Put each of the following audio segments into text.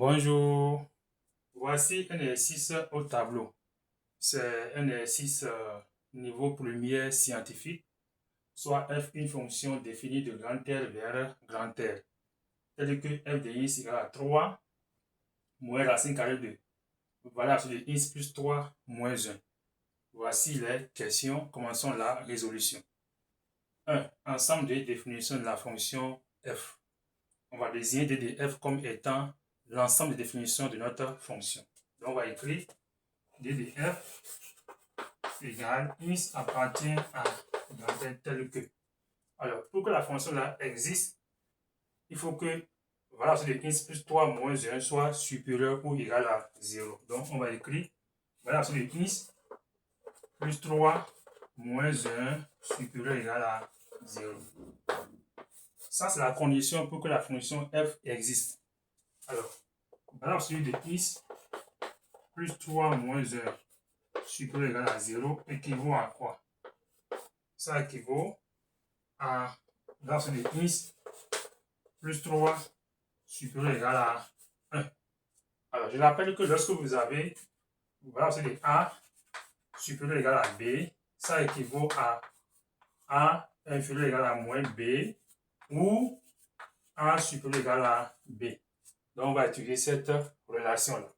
Bonjour, voici un exercice au tableau. C'est un exercice niveau premier scientifique, soit f une fonction définie de grand R vers grand R, tel que f de x égale à 3 moins racine carrée de valeur absolue de x plus 3 moins 1. Voici les questions, commençons la résolution. 1. Ensemble de définitions de la fonction f. On va désigner d de f comme étant l'ensemble des définitions de notre fonction. Donc on va écrire d de f égale x appartient à grand N tel que. Alors, pour que la fonction là existe, il faut que valeur absolue de x plus 3 moins 1 soit supérieur ou égal à 0. Donc, on va écrire valeur absolue de x plus 3 moins 1 supérieur ou égal à 0. Ça, c'est la condition pour que la fonction f existe. Alors, valeur absolue de x plus 3 moins 1 supérieur ou égal à 0 équivaut à quoi? Ça équivaut à valeur absolue de x plus 3 supérieur ou égal à 1. Alors, je rappelle que lorsque vous avez valeur absolue de a supérieur ou égal à b, ça équivaut à a inférieur ou égal à moins b ou a supérieur ou égal à b. Donc, on va étudier cette relation-là.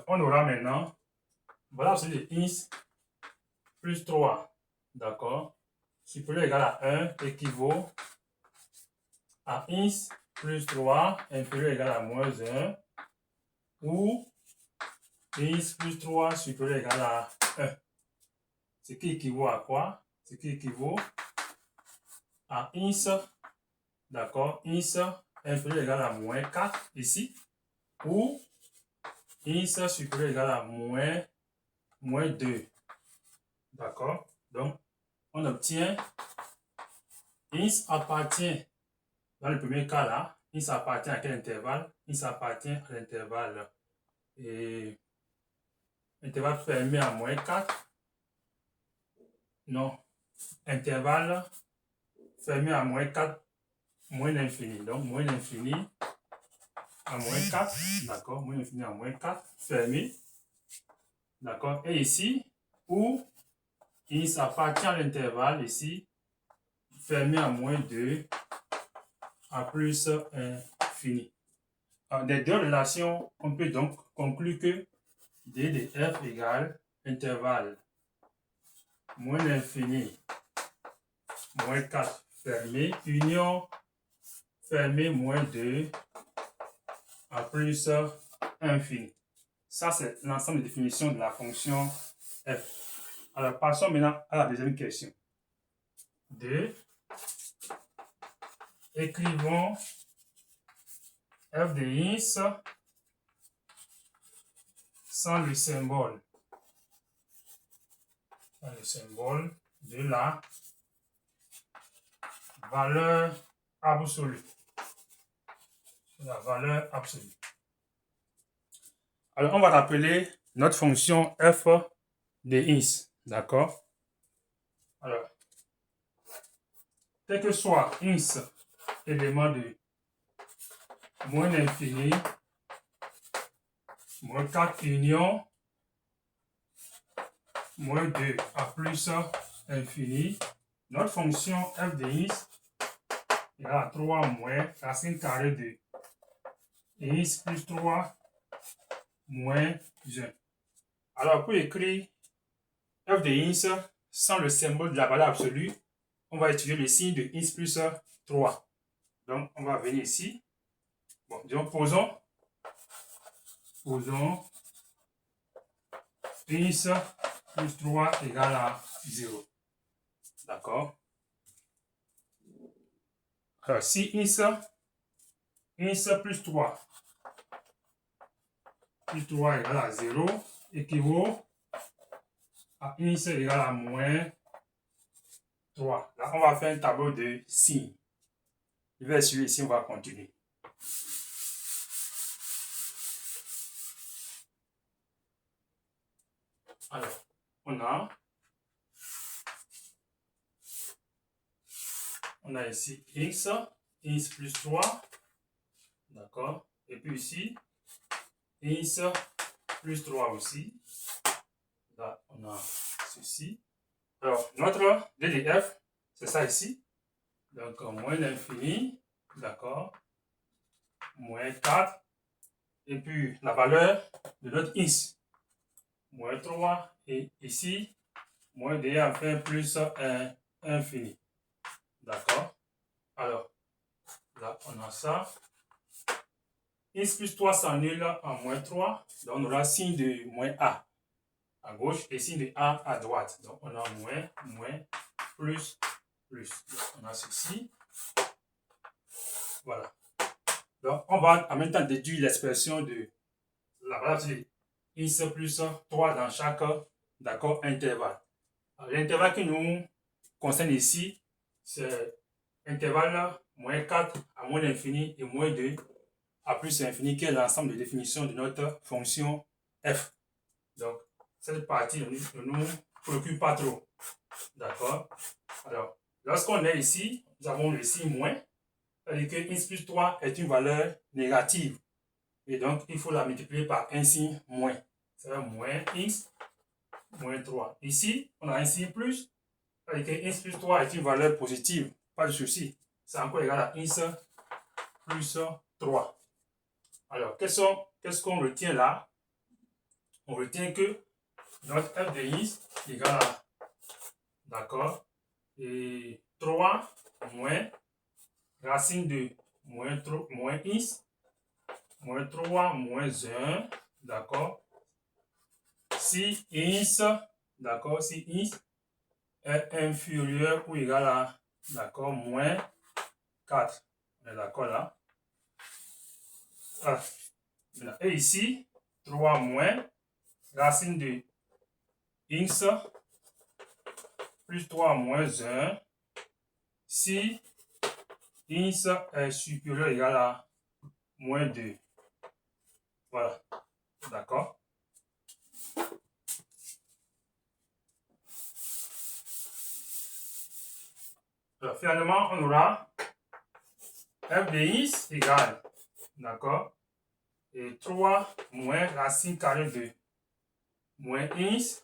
On aura maintenant valeur absolue de x plus 3, d'accord, supérieur ou égal à 1 équivaut à x plus 3 inférieur ou égal à moins 1 ou x plus 3 supérieur ou égal à 1. Ce qui équivaut à quoi? Ce qui équivaut à x, d'accord, x inférieur ou égal à moins 4 ici, ou x supérieur ou égal à moins 2. D'accord? Donc, on obtient x appartient, dans le premier cas là, x appartient à quel intervalle? X appartient à l'intervalle intervalle fermé à moins 4. Non, intervalle fermé à moins 4, moins l'infini. Donc, moins l'infini à moins 4, d'accord, moins l'infini à moins 4, fermé, d'accord. Et ici, où x appartient à l'intervalle, ici, fermé à moins 2, à plus infini. Des deux relations, on peut donc conclure que d de f égale intervalle moins l'infini, moins 4 fermé, union fermé moins 2 à plus infini. Ça, c'est l'ensemble des définitions de la fonction f. Alors, passons maintenant à la deuxième question. 2. Écrivons f de x sans le symbole de la valeur absolue. La valeur absolue. Alors, on va rappeler notre fonction f de x, d'accord? Alors, quel que soit x élément de moins l'infini, moins 4 union, moins 2 à plus infini, notre fonction f de x égale à 3 moins racine carrée de x plus 3 moins 1. Alors, pour écrire f de x sans le symbole de la valeur absolue, on va utiliser le signe de x plus 3. Donc, on va venir ici. Bon, disons, posons x plus 3 égale à 0. D'accord? Alors, si x plus 3 égale à 0 équivaut à x égale à moins 3. Là, on va faire un tableau de signes. Je vais suivre ici, on va continuer. Alors, on a ici x ins plus 3. D'accord. Et puis ici, ins plus 3 aussi. Là, on a ceci. Alors, notre DDF, c'est ça ici. Donc, moins l'infini. D'accord. Moins 4. Et puis, la valeur de notre ins. Moins 3. Et ici, moins d enfin plus 1 infini. D'accord. Alors, là, on a ça. Ins plus 3 s'annule en moins 3. Donc, on aura signe de moins A à gauche et signe de A à droite. Donc, on a moins, moins, plus, plus. Donc, on a ceci. Voilà. Donc, on va en même temps déduire l'expression de la valeur de ins plus 3 dans chaque intervalle. L'intervalle qui nous concerne ici, c'est l'intervalle moins 4 à moins l'infini et moins 2 à plus l'infini, qui est l'ensemble de définitions de notre fonction f. Donc, cette partie ne nous préoccupe pas trop. D'accord? Alors, lorsqu'on est ici, nous avons le signe moins, c'est-à-dire que ins plus 3 est une valeur négative. Et donc, il faut la multiplier par un signe moins. C'est-à-dire moins ins moins 3. Ici, on a un signe plus, c'est-à-dire que ins plus 3 est une valeur positive. Pas de souci. C'est encore égal à ins plus 3. Alors, qu'est-ce qu'on retient là? On retient que notre f de ins égale à, d'accord, et 3 moins racine de moins ins, moins 3 moins 1, d'accord, si ins, d'accord, si ins est inférieur ou égal à, d'accord, moins 4. On est d'accord là? Ah. Et ici, 3 moins racine de ins plus 3 moins 1 si ins est supérieur ou égal à moins 2. Voilà. D'accord? Alors, finalement, on aura f de ins égale, d'accord, et 3 moins racine carrée de moins ins,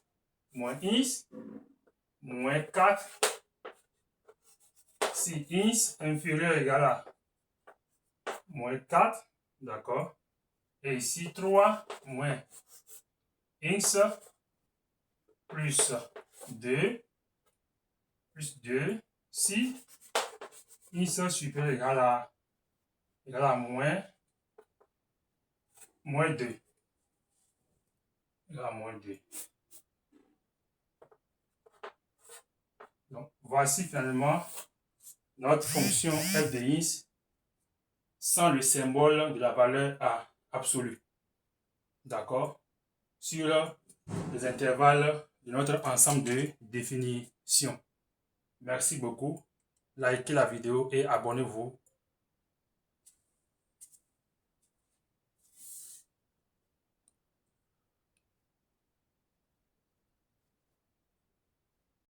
moins 4, si ins inférieur ou égal à moins 4, d'accord, et ici 3 moins ins plus 2, si ins supérieur ou égal à moins 2. Égal à moins 2. Donc, voici finalement notre fonction f de ins sans le symbole de la valeur A absolue. D'accord? Sur les intervalles de notre ensemble de définitions. Merci beaucoup. Likez la vidéo et abonnez-vous